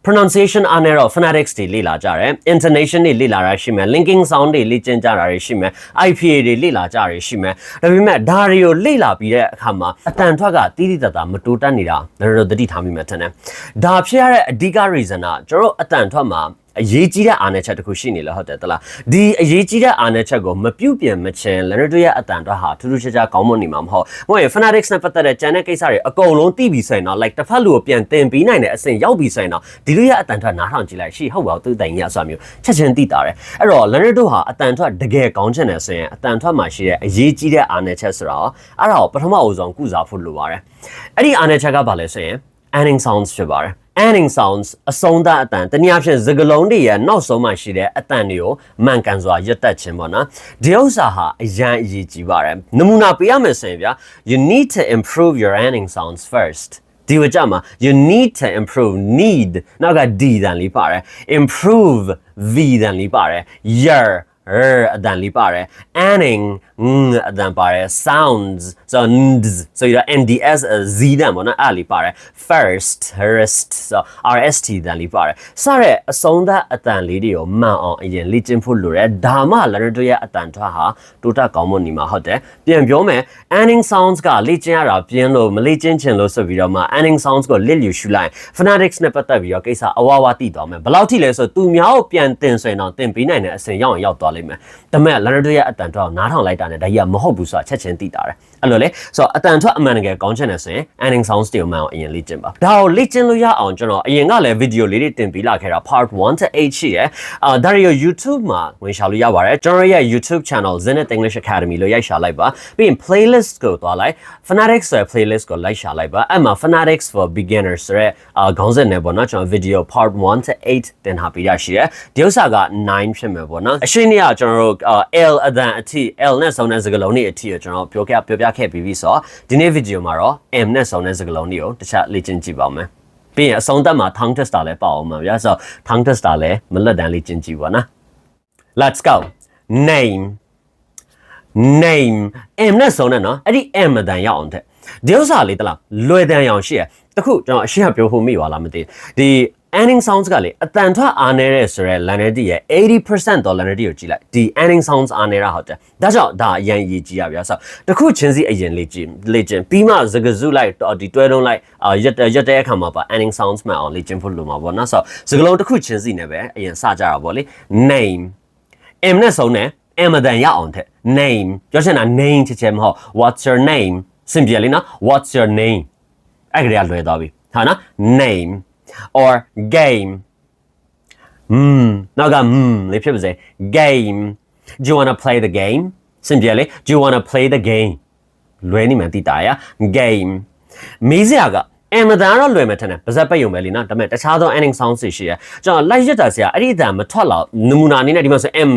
pronunciation အားနဲ့တော့ phonetics တွေလေ့လာကြတယ် intonation တွေလေ့လာရရှိမယ် linking sound တွေလေ့ကျင့်ကြတာတွေရှိမယ် IPA တွေလေ့လာကြရရှိမယ်ဒါပေမဲ့ဒါတွေကိုလေ့လာပြီးတဲ့အခါမှာအတန်ထွက်ကတီးတီးတတာမတိုးတက်နေတာတို့သတိထားမိမှထင်တယ်ဒါဖြစ်ရတဲ့အဓိက reason ကကျွန်တော်အတန်ထွက်မှာအရေးကြီးတဲ့အားနည်းချက်တစ်ခုရှိနေလို့ဟုတ်တယ်တလားဒီအရေးကြီးတဲ့အားနည်းချက်ကိုမပြုတ်ပြင်မချင်းလန်တို့ရဲ့အတန်တော့ဟာထူးထူးခြားခြားကောင်းမွန်နေမှာမဟုတ်ဘူး။ phonetics နဲ့ပတ်သက်တဲ့ကျန်တဲ့ကိစ္စတွေအကုန်လုံးသိပြီဆိုရင်တော့ like တစ်ဖက်လူကိုပြန်သင်ပြီးနိုင်တဲ့အဆင့်ရောက်ပြီဆိုရင်တော့ဒီလိုရဲ့အတန်ထွက်နားထောင်ကြည့်လိုက်ရှိဟုတ်ပါဘူးသူတိုင်ကြီးအစွာမျိုးချက်ချင်းသိတာတယ်။အဲ့တော့လန်တို့ဟာအတန်ထွက်တကယ်ကောင်းချင်တယ်ဆိုရင်အတန်ထွက်မှာရှိတဲ့အရေးကြီးတဲ့အားနည်းချက်ဆိုတော့အဲ့ဒါကိုပထမအဦးဆုံးကုစားဖို့လိုပါတယ်။အဲ့ဒီအားနည်းချက်ကဘာလဲဆိုရင် ending sounds ဖြစ်ပါတယ်။ ending sounds အဆုံးသတ်အတန်တနည်းအားဖြင့်စကားလုံးတွေရဲ့နောက်ဆုံးမှရှိတဲ့အတန်တွေကိုမှန်ကန်စွာရွတ်တက်ခြင်းပေါ့နော်ဒီဥစ္စာဟာအရန်အရေးကြီးပါတယ်နမူနာပေးရမယ်ဆိုရင်ဗျာ you need to improve your ending sounds first ဒီဝကြမှာ you need to improve need နောက်က d တန်လေးပါတယ် improve v တန်လေးပါတယ် your အတန်လေးပါတယ် ending အတန်ပါတယ် sounds so nds z တန်ပေါ့နော်အဲ့လေးပါတယ် first so rst တန်လေးပါတယ်စတဲ့အဆုံးသတ်အတန်လေးတွေကိုမှန်အောင်အရင်လေ့ကျင့်ဖို့လိုတယ်ဒါမှလည်းတို့ရဲ့အတန်ထွက်ဟာတိုးတက်ကောင်းမွန်နေမှာဟုတ်တယ်ပြန်ပြောမယ် ending sounds ကလေ့ကျင့်ရတာပြင်းလို့မလေ့ကျင့်ချင်လို့ဆိုပြီးတော့မှ ending sounds ကိုလစ်လျူရှုလိုက် phonetics နဲ့ပတ်သက်ပြီးတော့ကိစ္စအဝဝသိသွားမယ်ဘယ်လောက်ထိလဲဆိုသူများကိုပြန်တင်ဆိုရင်တော့တင်ပေးနိုင်တဲ့အဆင့်ရောက်သွားလိမ့်မယ်ဒါမဲ့လန်တို့ရဲ့အတန်ထွက်ကိုနားထောင်လိုက်တာနဲ့ဒါကြီးကမဟုတ်ဘူးဆိုတာချက်ချင်းသိတာတယ်အဲ့လိုလေဆိုတော့အတန်ထွက်အမှန်တကယ်ကောင်းချင်တယ်ဆိုရင် ending sounds တွေကိုမှန်အောင်အရင်လေ့ကျင့်ပါဒါကိုလေ့ကျင့်လို့ရအောင်ကျွန်တော်အရင်ကလည်း video လေးတွေတင်ပေးလာခဲ့တာ part 1 to 8ရှိရယ်ဒါရီကို YouTube မှာဝင်ရှာလို့ရပါတယ်ကျွန်တော်ရဲ့ YouTube channel Zenith English Academy လို့ရိုက်ရှာလိုက်ပါပြီးရင် playlist ကိုသွားလိုက် phonetics ဆိုတဲ့ playlist ကိုလိုက်ရှာလိုက်ပါအဲ့မှာ phonetics for beginners ဆိုတဲ့ခေါင်းစဉ်နဲ့ပေါ့နော်ကျွန်တော် video part 1 to 8တင်ထားပေးရရှိရယ်ဒီဥစ္စာက9ဖြစ်မယ်ပေါ့နော်အရှင်းနေ့ကကျွန်တော်တို့ L အတန်အထိ L နဲ့ဆုံးတဲ့စကားလုံးတွေအထိကိုကျွန်တော်ပြောပြခဲ့ပြီးပြီဆိုတော့ဒီနေ့ video မှာတော့ M နဲ့ဆုံးတဲ့စကားလုံးတွေကိုတခြားလေ့ကျင့်ကြည့်ပါဦးမယ်ပြီးရင်အဆုံးသတ်မှာ tongue twister လည်းပါအောင်မှာဗျာဆိုတော့ tongue twister လည်းမလွတ်တမ်းလေ့ကျင့်ကြည့်ပါနော် let's go name M နဲ့ဆုံးတဲ့နော်အဲ့ဒီ M အတန်ရအောင်တဲ့ဒီဥစ္စာလေးတလားလွယ်တန်အောင်ရှိရတခုကျွန်တော်အရှင်းကပြောဖို့မိပါလားမသိဒီ ending sounds ကလေအတန်ထွက်အားနေတဲ့ဆိုရဲ language ရဲ့ 80% တော့ language ကိုကြည့်လိုက်ဒီ ending sounds အားနေတာဟုတ်တယ်ဒါကြောင့်ဒါအရင်ရေးကြည့်ရဗျာဆိုတော့တခုချင်းစီအရင်လေ့ကျင့်ပြီးမှစကားစုလိုက်ဒီတွဲလုံးလိုက်ရက်တဲ့အခါမှာပါ ending sounds မှအောင်လေ့ကျင့်ဖို့လိုမှာပေါ့နော်ဆိုတော့စကားလုံးတစ်ခုချင်းစီနဲ့ပဲအရင်စကြတာပေါ့လေ name M နဲ့ဆုံးတယ် M အတန်ရအောင်တဲ့ name ပြောချင်တာ name ချစ်မဟုတ် what's your name စင်ပြလေနော် what's your name အဲ့ကလေးကလွယ်သွားပြီဟာနော် name or game နောက်ကလေးဖြစ်ပါစေ game do you want to play the game စင်ပြလေ do you want to play the game လွယ်နေမှသိတာရ game မေးစရာက M အတန်တော့လွယ်မယ်ထင်တယ်ပါဇက်ပိတ်ရုံပဲလीနော်ဒါပေမဲ့တခြားသော ending sounds တွေရှိရကျွန်တော်လိုက်ရတာဆရာအဲ့ဒီအတန်မထွက်တော့နမူနာအနေနဲ့ဒီမှာဆို M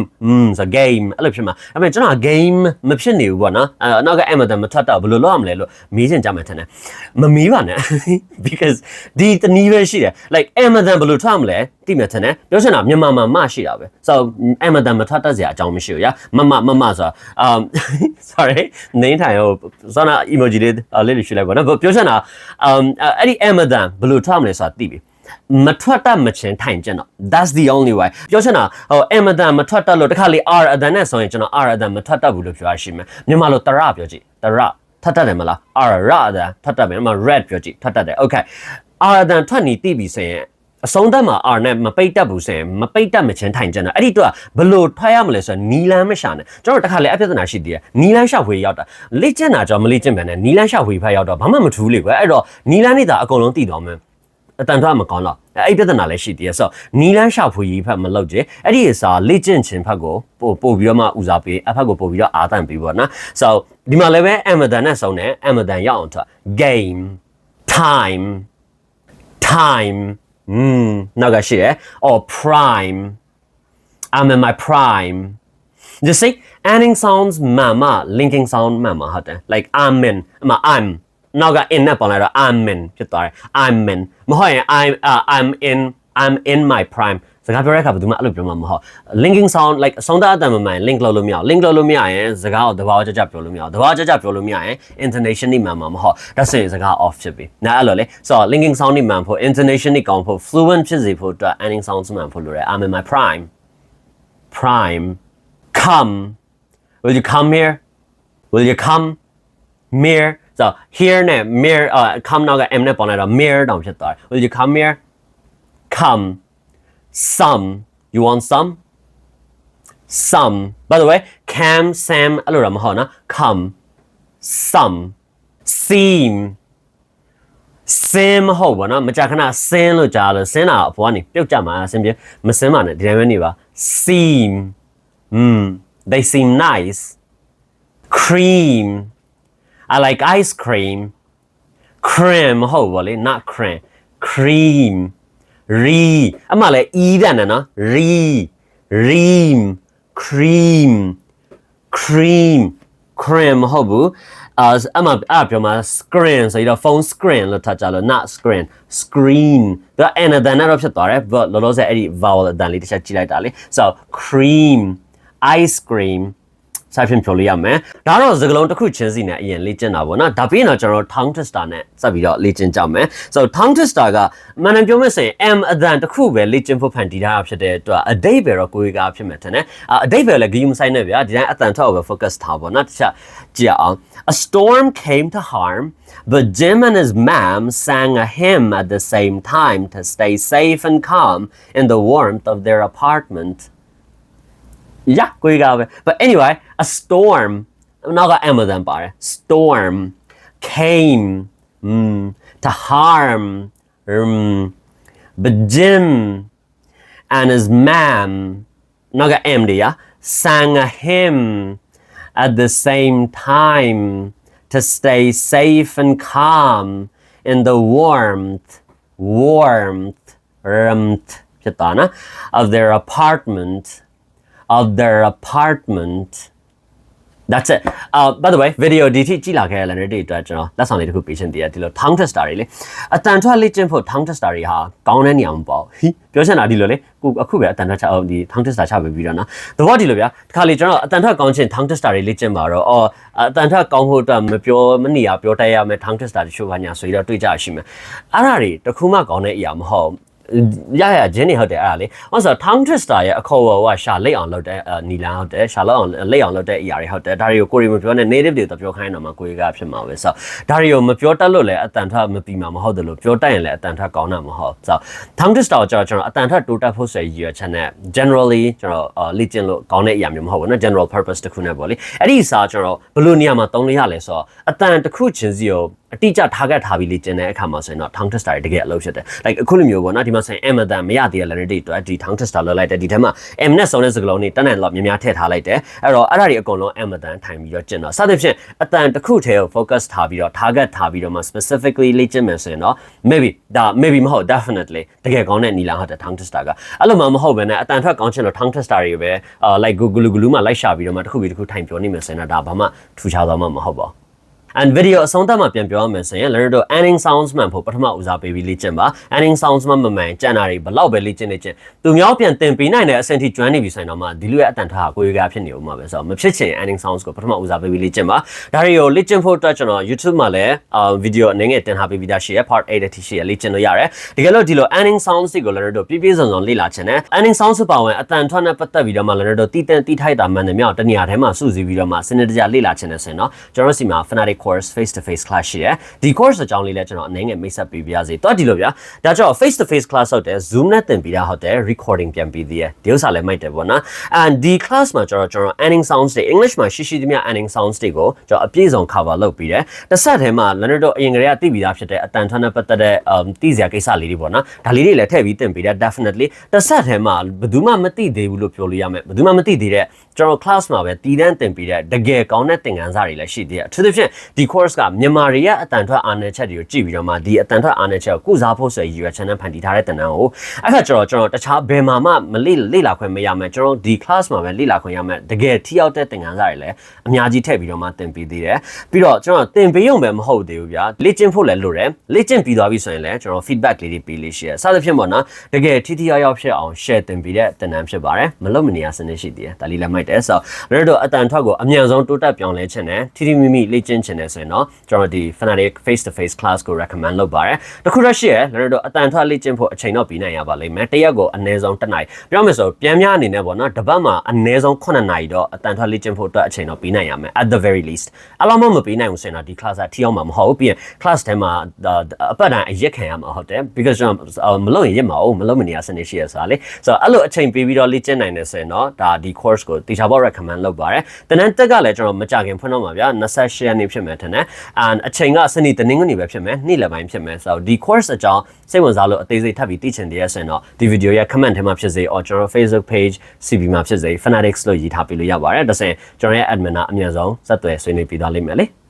ဆို game အဲ့လိုဖြစ်မှာဒါပေမဲ့ကျွန်တော် game မဖြစ်နေဘူးပေါ့နော်နောက်က M အတန်မထွက်တော့ဘယ်လိုလုပ်ရမလဲလို့မေးချင်ကြမှာထင်တယ်မမေးပါနဲ့ because ဒီတနည်းပဲရှိတယ် like M အတန်ဘယ်လိုထွက်မလဲသိမှထင်တယ်ပြောချင်တာမြန်မာမှာမရှိတာပဲ so M အတန်မထွက်တတ်စရာအကြောင်းမရှိဘူးရမဆိုတာsorry နေထိုင်ဟိုစောနာ emoji လေးရှိလိုက်ပါနော်ပြောချင်တာအဲ့ဒီ Amazon ဘယ်လိုထွက်မလဲဆိုတာသိပြီမထွက်တတ်မချင်းထိုင်ကျင်တော့ that's the only way ပြောချင်တာဟို Amazon မထွက်တတ်လို့တခါလေ R အတန်နဲ့ဆိုရင်ကျွန်တော် R အတန်မထွက်တတ်ဘူးလို့ပြောရရှိမယ်မြန်မာလိုတရပြောကြည့်တရထွက်တတ်တယ်မလား R ရအတန်ထွက်တတ်မယ်အမ red ပြောကြည့်ထွက်တတ်တယ် okay R အတန်ထွက်နေသိပြီဆိုရင်အဆုံးသတ်မှာ R နဲ့မပိတ်တတ်ဘူးဆိုရင်မပိတ်တတ်မချင်းထိုင်ကျင်တာအဲ့ဒီတော့ဘယ်လိုထွက်ရမလဲဆိုတော့နီလန်းမရှာနဲ့ကျွန်တော်တခါလေအပြဿနာရှိသေးတယ်နီလန်းရှာဖွေရောက်တာလေ့ကျင့်တာကြောင့်မလေ့ကျင့်မယ်နဲ့နီလန်းရှာဖွေဖက်ရောက်တော့ဘာမှမထူးလေကွယ်အဲ့တော့နီလန်းနေတာအကုန်လုံးသိတော့မယ်အတန်ထွက်မကောင်းတော့အဲ့ပြဿနာလည်းရှိသေးတယ်ဆိုတော့နီလန်းရှာဖွေဖက်မလုပ်ကြအဲ့ဒီအစားလေ့ကျင့်ခြင်းဖက်ကိုပို့ပြီးတော့မှဦးစားပေးအဖက်ကိုပို့ပြီးတော့အားတန်ပေးပေါ့နော် so ဒီမှာလည်းပဲ Amazon နဲ့ဆုံးတယ် Amazon ရအောင်ထွက် game timeနောက်ကရှိတယ် or prime I'm in my prime you see ending sounds mama linking sound mama ဟုတ်တယ် like I'mနောက်က in နဲ့ပေါင်းလိုက်တော့ I'm in ဖြစ်သွားတယ် I'm in မဟုတ်ရင်I'm in my prime စကားပြောတဲ့အခါဘယ်သူမှအဲ့လိုပြောမှာမဟုတ် linking sound like အဆုံးသတ်အတန်မမှန် link လုပ်လို့မရအောင် link လုပ်လို့မရရင်စကားကိုတဘာဝကြကြပြောလို့မရအောင်တဘာဝကြကြပြောလို့မရရင် intonation นี่မှန်မှာမဟုတ်ဒါဆိုရင်စကား off ဖြစ်ပြီနားအဲ့လိုလေ so linking sound นี่မှန်ဖို့ intonation นี่ကောင်းဖို့ fluent ဖြစ်စေဖို့အတွက် ending sound မှန်ဖို့လိုတယ် I'm in my prime come will you come here will you come here so here နဲ့ here come နောက်က m နဲ့ပေါင်းလိုက်တော့ here တောင်ဖြစ်သွားတယ် will you come here come some you want some by the way cam sam အဲ့လိုတော့မဟုတ်နော် come some seem မဟုတ်ပါနော်မကြာခဏဆင်းလို့ကြားလို့ဆင်းတာအပေါ်ကနေပြုတ်ကြမှာအဆင်ပြေမဆင်းပါနဲ့ဒီတိုင်းပဲနေပါ seem they seem nice cream I like ice cream cream မဟုတ်ပါလေ not cream re အမှလည်း e တဲ့နော် ream cream မဟုတ်ဘူးအမှပြောမှာ screen ဆိုတော့ phone screen လို့ထားကြလို့ not screen ဒါ another နဲ့တော့ဖြစ်သွားတယ် but လောလောဆယ်အဲ့ဒီ vowel အတန်လေးတစ်ချက်ကြည့်လိုက်တာလေ so cream ice cream စာဖြင့်ပြောလို့ရမယ်ဒါတော့စကားလုံးတစ်ခုချင်းစီနဲ့အရင်လေ့ကျင့်တာပေါ့နော်ဒါပြီးရင်တော့ကျွန်တော် tongue twister နဲ့စပ်ပြီးတော့လေ့ကျင့်ကြမယ် so tongue twister ကမှန်တယ်ပြောမယ်ဆိုရင် m အတန်တစ်ခုပဲလေ့ကျင့်ဖို့ဖန်တီးထားဖြစ်တဲ့အတွက်အဓိပ္ပာယ်တော့ကိုယ်ကဖြစ်မယ်ထင်တယ်အဓိပ္ပာယ်လည်းဂရုမစိုက်နဲ့ဗျာဒီတိုင်းအတန်ထောက်ပဲ focus ထားပေါ့နော်တစ်ချက်ကြည့်အောင် a storm came to harm but Jim and his mom sang a hymn at the same time to stay safe and calm in the warmth of their apartment yeah ကိုယ်ကပဲ but anyway a storm နောက်က Amazon ပါတယ် storm came to harm but Jim and his mom နောက်က M တွေ sang a hymn at the same time to stay safe and calm in the warmth ဖြစ်တာနော် of their apartment that's it by the way video ဒီထိကြည့်လာခဲ့ရတဲ့နေ့တွေအတွက်ကျွန်တော်လက်ဆောင်လေးတစ်ခုပေးချင်သေးတယ်ဒီလို tongue twister တွေလေအတန်ထွက်လေ့ကျင့်ဖို့ tongue twister တွေဟာကောင်းတဲ့နေရာမှာပေါ့ပြောချင်တာဒီလိုလေကိုအခုပဲအတန်ထွက်ချဒီ tongue twister ချပေးပြီးတော့နော်သဘောဒီလိုဗျာဒီခါလေးကျွန်တော်အတန်ထွက်ကောင်းချင်း tongue twister တွေလေ့ကျင့်ပါတော့အတန်ထွက်ကောင်းဖို့အတွက်မနေရပြောတတ်ရမယ် tongue twister တချို့ဘာညာဆိုပြီးတော့တွေးကြရရှိမယ်အဲ့ဒါတွေတခုမှကောင်းတဲ့အရာမဟုတ်ရဂျင်းနေဟုတ်တယ်အဲ့ဒါလေဟောဆို tongue twister ရဲ့အခေါ်အဝေါ်ကရှာလိတ်အောင်လုပ်တဲ့နီလန်ဟုတ်တယ်ရှာလိတ်အောင်လုပ်တဲ့အရာတွေဟုတ်တယ်ဒါတွေကိုကိုရီမပြောနဲ့ native တွေတော့ပြောခိုင်းတော့မှကိုရီကဖြစ်မှာပဲဆိုဒါတွေကိုမပြောတတ်လို့လည်းအတန်ထွက်မပြီးမှာမဟုတ်တယ်လို့ပြောတတ်ရင်လည်းအတန်ထွက်ကောင်းတာမဟုတ်ဆို tongue twister ကိုကျွန်တော်အတန်ထွက်တိုးတက်ဖို့ဆိုရည်ရွယ်ချက်နဲ့ generally ကျွန်တော်လေ့ကျင့်လို့ကောင်းတဲ့အရာမျိုးမဟုတ်ဘူးနော် general purpose တစ်ခုနဲ့ပေါ့လေအဲ့ဒီစာကျွန်တော်ဘယ်လိုနေရာမှာသုံးလို့ရလဲဆိုတော့အတန်တစ်ခုချင်းစီကိုအတိအကျ target ထားပြီးလေ့ကျင့်တဲ့အခါမှာဆိုရင်တော့ tongue twister တွေတကယ်အလုပ်ဖြစ်တယ် like အခုလိုမျိုးပေါ့နော်ဒီမှာဆိုရင် m အတန်မရသေးတဲ့ letter တွေအတွက်ဒီ tongue twister လုပ်လိုက်တယ်ဒီထဲမှာ m နဲ့စုံတဲ့စကားလုံးတွေတန်းတန်းလောက်များများထည့်ထားလိုက်တယ်အဲ့တော့အဲ့ဒါတွေအကုန်လုံး m အတန်ထိုင်ပြီးတော့ကျင့်တော့စသဖြင့်အတန်တစ်ခုတည်းကို focus ထားပြီးတော့ target ထားပြီးတော့မှ specifically လေ့ကျင့်မယ်ဆိုရင်တော့ maybe မဟုတ် definitely တကယ်ကောင်းတဲ့နီလာဟုတ်တဲ့ tongue twister ကအဲ့လိုမှမဟုတ်ဘဲနဲ့အတန်ထွက်ကောင်းချင်လို့ tongue twister တွေပဲ like Google မှာလိုက်ရှာပြီးတော့မှတစ်ခုပြီးတစ်ခုထိုင်ပြောနေမယ်ဆိုရင်တော့ဒါဘာမှထူးခြားသွားမှာမဟုတ်ပါဘူးand video အဆုံးသတ်မှာပြန်ပြောရမယ်ဆိုရင် learner တို့ ending sounds မှန်ဖို့ပထမဦးစားပေးပြီးလေ့ကျင့်ပါ ending sounds မှန်ကြံ့တာတွေဘလောက်ပဲလေ့ကျင့်သူများပြန်သင်ပေးနိုင်တဲ့အဆင့်ထိကျွမ်းနေပြီဆိုရင်တော့မှဒီလိုရဲ့အတန်ထားကိုယ်ကဖြစ်နေဦးမှာပဲဆိုတော့မဖြစ်ချင် ending sounds ကိုပထမဦးစားပေးပြီးလေ့ကျင့်ပါဒါတွေကိုလေ့ကျင့်ဖို့အတွက်ကျွန်တော် YouTube မှာလည်းvideo အနေနဲ့တင်ထားပေးပြီးသားရှိရ part 8 အထိရှိရလေ့ကျင့်လို့ရတယ်တကယ်လို့ဒီလို ending sounds တွေကို learner တို့ပြည့်စုံလေ့လာချင်တယ် ending sounds ပါဝင်အတန်ထွက်နဲ့ပတ်သက်ပြီးတော့မှ learner တို့တီးထိုက်တာမှန်တယ်မြောက်တနေရာထဲမှာစုစည်းပြီးတော့မှစနစ်တကျလေ့လာချင်တယ်ဆိုရင်တော့ကျွန်တော်စီမှာ Fnatic course face to face class ရှိတယ်ဒီ course အကြောင်းလေးလည်းကျွန်တော်အနေငယ်မိတ်ဆက်ပေးပြရစီတော့ဒီလိုဗျာဒါကြောင့် face to face class ဟုတ်တယ် zoom နဲ့သင်ပေးတာဟုတ်တယ် recording ပြန်ပေးသေးတယ်ဒီဥစ္စာလည်းမိုက်တယ်ပေါ့နော် and ဒီ class မှာကျွန်တော် ending sounds တွေ English မှာရှိသမျှ ending sounds တွေကိုကျွန်တော်အပြည့်စုံ cover လုပ်ပေးတယ်တစ်ဆက်တည်းမှာ learner တို့အရင်ကတည်းကသိပြီးသားဖြစ်တဲ့အတန်ထွက်နဲ့ပတ်သက်တဲ့သိစရာကိစ္စလေးတွေပေါ့နော်ဒါလေးတွေလည်းထည့်ပြီးသင်ပေးတယ် definitely တစ်ဆက်တည်းမှာဘယ်သူမှမသိသေးဘူးလို့ပြောလို့ရမယ်ဘယ်သူမှမသိသေးတဲ့ကျွန်တော် class မှာပဲတည်တန်းသင်ပေးတဲ့တကယ်ကောင်းတဲ့သင်ခန်းစာတွေလည်းရှိသေးတယ်အထူးသဖြင့် ဒီ course ကမြန်မာတွေရဲ့အတန်ထွက်အားနည်းချက်တွေကိုကြည့်ပြီးတော့မှဒီအတန်ထွက်အားနည်းချက်ကိုကုစားဖို့ဆိုရည်ရွယ်ချက်နဲ့ဖန်တီးထားတဲ့သင်တန်းကိုအဲ့ခါကျတော့ကျွန်တော်တခြားဘယ်မှာမှမလေ့လာခွင့်မရမယ်ကျွန်တော်ဒီ class မှာပဲလေ့လာခွင့်ရမယ်တကယ်ထိရောက်တဲ့သင်ခန်းစာတွေလည်းအများကြီးထည့်ပြီးတော့မှသင်ပေးသေးတယ်ပြီးတော့ကျွန်တော်သင်ပေးရုံပဲမဟုတ်သေးဘူးဗျာလေ့ကျင့်ဖို့လည်းလိုတယ်လေ့ကျင့်ပြီးသွားပြီဆိုရင်လည်းကျွန်တော် feedback လေးတွေပေးလေးရှိရစသဖြင့်ပေါ့နော်တကယ်ထိထိရောက်ဖြစ်အောင် share သင်ပေးတဲ့သင်တန်းဖြစ်ပါတယ်မလုပ်မနေရစနစ်ရှိသေးတယ်ဒါလေးလည်းမိုက်တယ်ဆိုတော့တို့အတန်ထွက်ကိုအမြန်ဆုံးတိုးတက်ပြောင်းလဲခြင်းနဲ့ထိထိမိမိလေ့ကျင့်ခြင်းနဲ့ဆိုရင်တော့ကျွန်တော်ဒီ Fnatic face to face class ကို recommend လုပ်ပါတယ်တခုတော့ရှိရတို့အတန်ထွက်လေ့ကျင့်ဖို့အချိန်တော့ပြီးနိုင်ရပါလိမ့်မယ်တရက်ကိုအနည်းဆုံး1နာရီပြောမယ်ဆိုပြန်များအနေနဲ့ပေါ့နော်တစ်ပတ်မှာအနည်းဆုံး9နာရီတော့အတန်ထွက်လေ့ကျင့်ဖို့အတွက်အချိန်တော့ပြီးနိုင်ရမယ် at the very least အလုံးမပြီးနိုင်ဘူးဆိုရင်တော့ဒီ class ကထိအောင်မှာမဟုတ်ဘူးပြီးရင် class ထဲမှာအပတ်တိုင်းအရက်ခံရမှာဟုတ်တယ် because ကျွန်တော်မလုပ်ရင်ရက်မအောင်မလုပ်မနေရစနေရှိရဆိုတာလေဆိုတော့အဲ့လိုအချိန်ပေးပြီးတော့လေ့ကျင့်နိုင်တယ်ဆိုရင်တော့ဒါဒီ course ကိုတေချာပေါက် recommend လုပ်ပါတယ်တနင်္တက်ကလည်းကျွန်တော်မကြခင်ဖွင့်တော့မှာဗျာ28ရက်နေ့ဖြစ်မယ်ထင်တယ်အချိန်ကစနေတနင်္ဂနွေပဲဖြစ်မယ်နေ့လယ်ပိုင်းဖြစ်မယ်ဆိုတော့ဒီ course အကြောင်းစိတ်ဝင်စားလို့အသေးစိတ်ထပ်ပြီးသိချင်တယ်ဆိုရင်တော့ဒီ video ရဲ့ comment ထဲမှာဖြစ်စေor ကျွန်တော် Facebook page CB မှာဖြစ်စေ Fanatics လို့ရေးထားပေးလို့ရပါတယ်ဒါဆိုရင်ကျွန်တော်ရဲ့ admin ကအမြန်ဆုံးဆက်သွယ်ဆွေးနွေးပေးသွားလိမ့်မယ်လေ